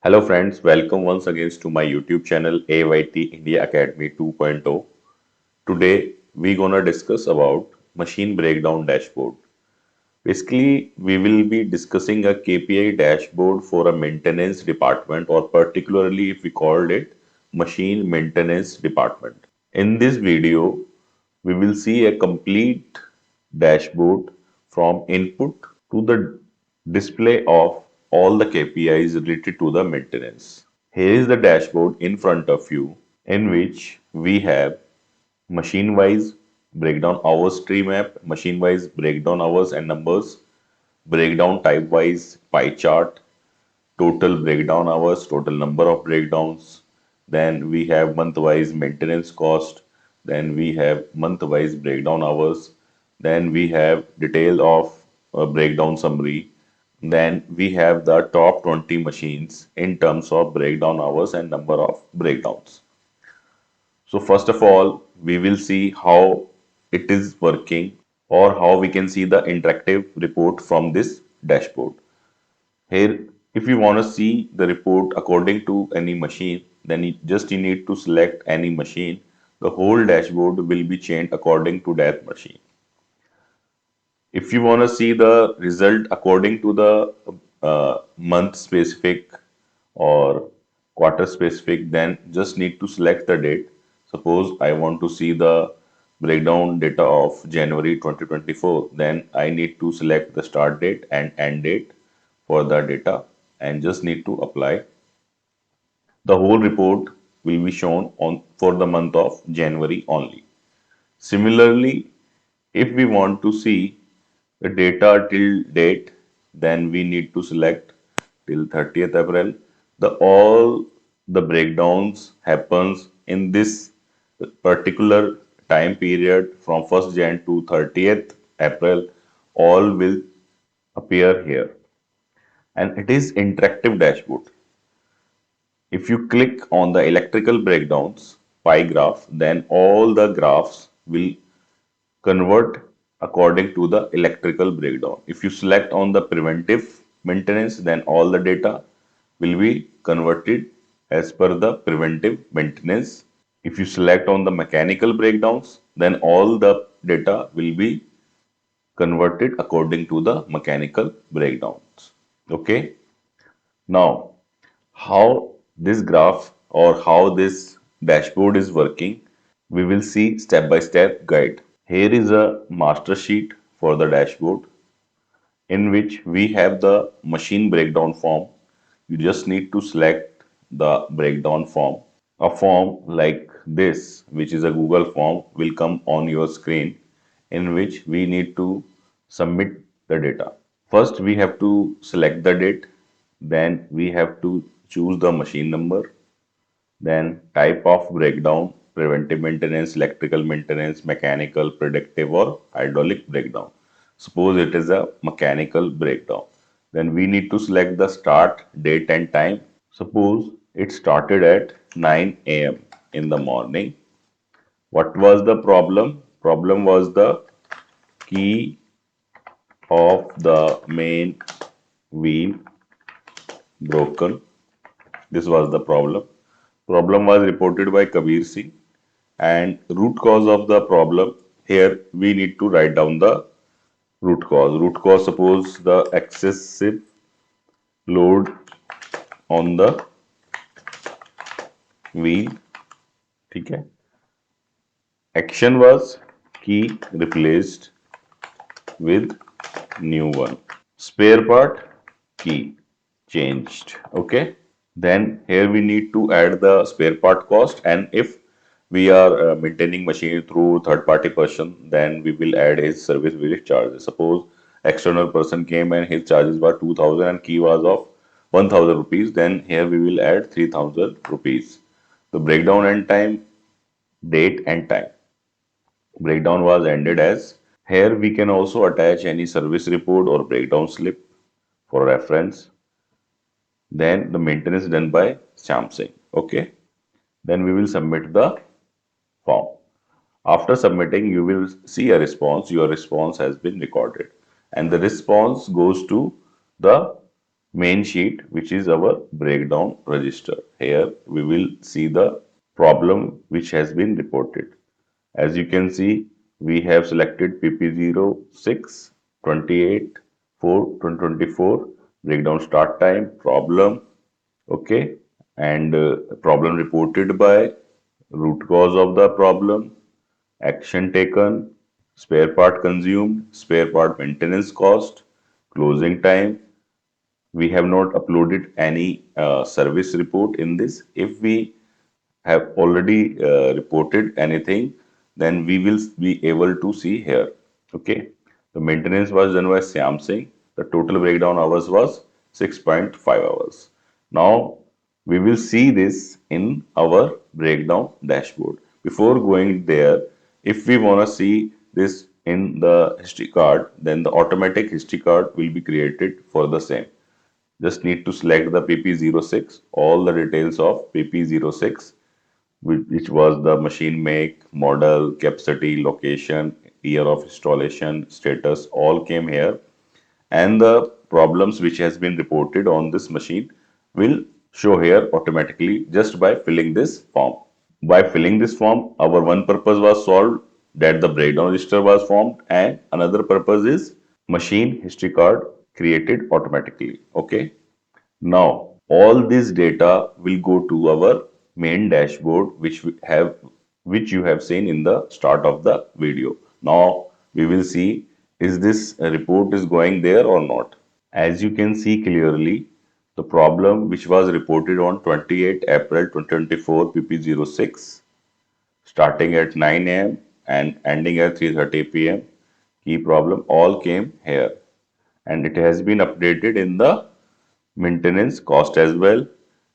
Hello friends, welcome once again to my YouTube channel AYT India Academy 2.0. Today we're gonna discuss about machine breakdown dashboard. Basically, we will be discussing a KPI dashboard for a maintenance department, or particularly if we called it machine maintenance department. In this video, we will see a complete dashboard from input to the display of all the KPIs related to the maintenance. Here is the dashboard in front of you, in which we have machine wise breakdown hours tree map, machine wise breakdown hours and numbers, breakdown type wise pie chart, total breakdown hours, total number of breakdowns. Then we have month wise maintenance cost. Then we have month wise breakdown hours. Then we have detail of breakdown summary. Then we have the top 20 machines in terms of breakdown hours and number of breakdowns. So first of all, we will see how it is working, or how we can see the interactive report from this dashboard. Here, if you want to see the report according to any machine, then you need to select any machine. The whole dashboard will be changed according to that machine. If you want to see the result according to the month specific or quarter specific, then just need to select the date. Suppose I want to see the breakdown data of January 2024, then I need to select the start date and end date for the data and just need to apply. The whole report will be shown on for the month of January only. Similarly, if we want to see the data till date, then we need to select till 30th April. The all the breakdowns happens in this particular time period from 1st Jan to 30th April. All will appear here, and it is interactive dashboard. If you click on the electrical breakdowns pie graph, then all the graphs will convert according to the electrical breakdown. If you select on the preventive maintenance, then all the data will be converted as per the preventive maintenance. If you select on the mechanical breakdowns, then all the data will be converted according to the mechanical breakdowns. Okay. Now, how this graph or how this dashboard is working, we will see step by step guide. Here is a master sheet for the dashboard, in which we have the machine breakdown form. You just need to select the breakdown form. A form like this, which is a Google form, will come on your screen, in which we need to submit the data. First, we have to select the date, then we have to choose the machine number, then type of breakdown, preventive maintenance, electrical maintenance, mechanical, predictive or hydraulic breakdown. Suppose it is a mechanical breakdown. Then we need to select the start, date and time. Suppose it started at 9 a.m. in the morning. What was the problem? Problem was the key of the main wheel broken. This was the problem. Problem was reported by Kabir Singh, and root cause of the problem. Here we need to write down the root cause. Root cause, suppose the excessive load on the wheel. Okay. Action was key replaced with new one. Spare part key changed. Okay. Then here we need to add the spare part cost, and if we are maintaining machine through third party person, then we will add his service visit charges. Suppose external person came and his charges were 2000 and key was of 1000 rupees, then here we will add 3000 rupees. The breakdown end time, date and time. Breakdown was ended as. Here we can also attach any service report or breakdown slip for reference. Then the maintenance done by Samsung. Okay. Then we will submit the form. After submitting, you will see a response. Your response has been recorded, and the response goes to the main sheet, which is our breakdown register. Here we will see the problem which has been reported. As you can see, we have selected PP06, 28, 4, 2024, breakdown start time, problem, okay, and problem reported by, root cause of the problem, action taken, spare part consumed, spare part maintenance cost, closing time. We have not uploaded any service report in this. If we have already reported anything, then we will be able to see here. Okay, the maintenance was done by Syam Singh. The total breakdown hours was 6.5 hours. Now we will see this in our breakdown dashboard. Before going there, if we want to see this in the history card, then the automatic history card will be created for the same. Just need to select the PP06, all the details of PP06, which was the machine make, model, capacity, location, year of installation, status, all came here. And the problems which has been reported on this machine will show here automatically just by filling this form. By filling this form, our one purpose was solved, that the breakdown register was formed, and another purpose is machine history card created automatically. Okay. Now, all this data will go to our main dashboard, which you have seen in the start of the video. Now, we will see is this report is going there or not. As you can see clearly, the problem which was reported on 28 April 2024 PP06 starting at 9 a.m. and ending at 3:30 p.m. key problem all came here, and it has been updated in the maintenance cost as well,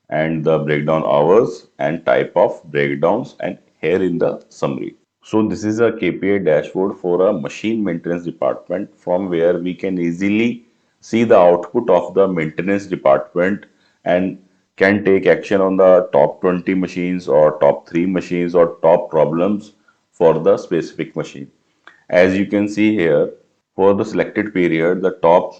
and the breakdown hours and type of breakdowns, and here in the summary. So this is a KPI dashboard for a machine maintenance department, from where we can easily see the output of the maintenance department and can take action on the top 20 machines or top 3 machines or top problems for the specific machine. As you can see here, for the selected period, the top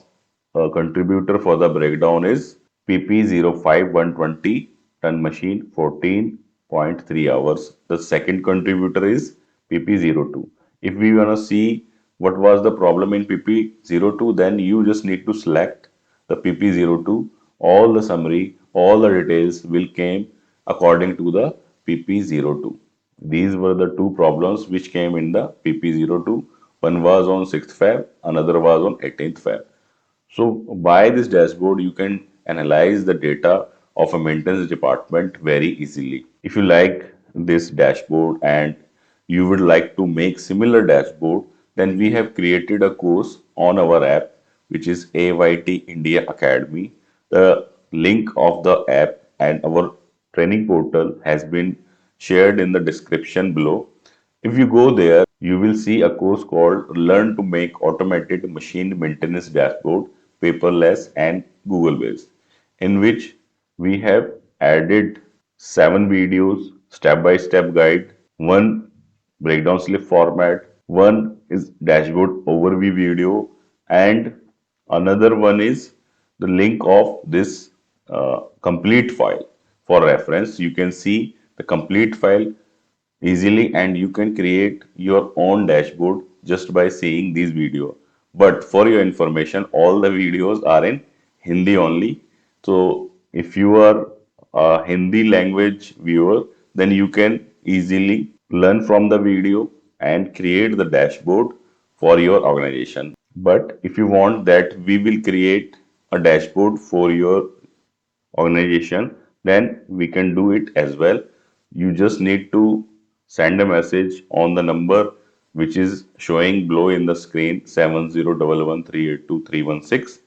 contributor for the breakdown is PP05120 ton machine 14.3 hours. The second contributor is PP02. If we want to see what was the problem in PP02, then you just need to select the PP02. All the summary, all the details will came according to the PP02. These were the two problems which came in the PP02. One was on 6th Feb, another was on 18th Feb. So by this dashboard, you can analyze the data of a maintenance department very easily. If you like this dashboard and you would like to make similar dashboard, then we have created a course on our app, which is AYT India Academy. The link of the app and our training portal has been shared in the description below. If you go there, you will see a course called Learn to Make Automated Machine Maintenance Dashboard Paperless and Google based, in which we have added 7 videos, step by step guide, one breakdown slip format, one is dashboard overview video, and another one is the link of this complete file. For reference, you can see the complete file easily, and you can create your own dashboard just by seeing these videos. But for your information, all the videos are in Hindi only. So if you are a Hindi language viewer, then you can easily learn from the video and create the dashboard for your organization. But if you want that we will create a dashboard for your organization, then we can do it as well. You just need to send a message on the number which is showing below in the screen, 7011382316.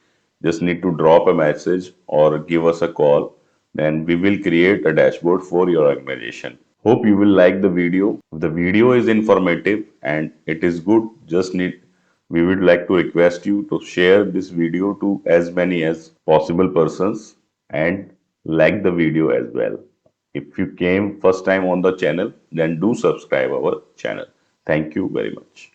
Just need to drop a message or give us a call, then we will create a dashboard for your organization. Hope you will like the video. If the video is informative and it is good, we would like to request you to share this video to as many as possible persons and like the video as well. If you came first time on the channel, then do subscribe our channel. Thank you very much.